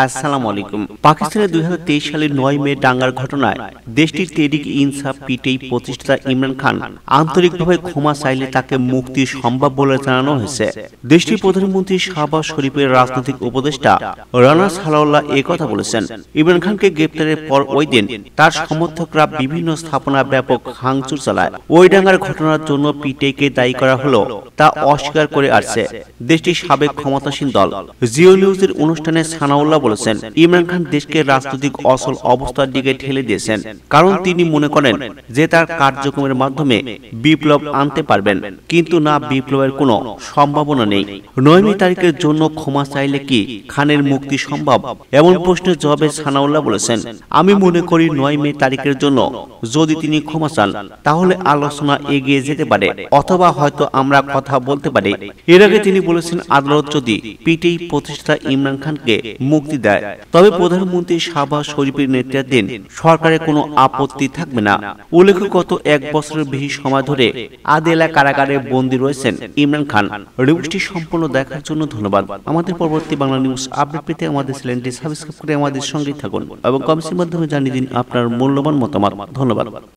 আসসালামু আলাইকুম। পাকিস্তানে 2023 সালের 9 মে দাঙ্গার ঘটনায় দেশটির তেহরিক ইনসাফ পিটিআই প্রতিষ্ঠাতা ইমরান খান আন্তরিকভাবে ক্ষমা চাইলে তাকে মুক্তি সম্ভব বলে জানানো হয়েছে। দেশটির প্রধানমন্ত্রী শাহবাজ শরীফের রাজনৈতিক উপদেষ্টা রানা সালাউল্লাহ একথা বলেছেন। ইমরান খানকে গ্রেপ্তারের পর ওই দিন তার সমর্থকরা বিভিন্ন স্থাপনা ব্যাপক ভাঙচুর চালায়। ওই দাঙ্গার ঘটনার জন্য পিটিআইকে দায়ী করা হলো তা অস্বীকার করে আসছে দেশটির সাবেক ক্ষমতাসীন দল। জিও নিউজের অনুষ্ঠানে সানাউল্লাহ বলেছেন, ইমরান খান দেশকে রাজনৈতিক অচল অবস্থার দিকে ঠেলে দিয়েছেন, কারণ তিনি মনে করেন যে তার কার্যক্রমের মাধ্যমে বিপ্লব আনতে পারবেন, কিন্তু না, বিপ্লবের কোনো সম্ভাবনা নেই। 9 মে তারিখের জন্য ক্ষমা চাইলে কি খানের মুক্তি সম্ভব? এমন প্রশ্নের জবাবে সানাউল্লাহ বলেছেন, আমি মনে করি 9 মে তারিখের জন্য যদি তিনি ক্ষমা চান তাহলে আলোচনা এগিয়ে যেতে পারে, অথবা হয়তো আমরা কথা বলতে পারি। এর আগে তিনি বলেছেন, আদালত যদি পিটিআই প্রতিষ্ঠাতা ইমরান খানকে মুক্তি দেয় তবে প্রধানমন্ত্রী শাহবাজ শরীফের নেতৃত্বাধীন সরকারের কোনো আপত্তি থাকবে না। উল্লেখ্য, গত 1 বছরের বেশি সময় ধরে আদিয়ালা কারাগারে বন্দী রয়েছেন ইমরান খান। নিউজটি সম্পূর্ণ দেখার জন্য ধন্যবাদ। আমাদের পরবর্তী বাংলা নিউজ আপডেট পেতে আমাদের চ্যানেলটি সাবস্ক্রাইব করে আমাদের সঙ্গেই থাকুন এবং কমেন্টের মাধ্যমে জানিয়ে দিন আপনার মূল্যবান মতামত। ধন্যবাদ।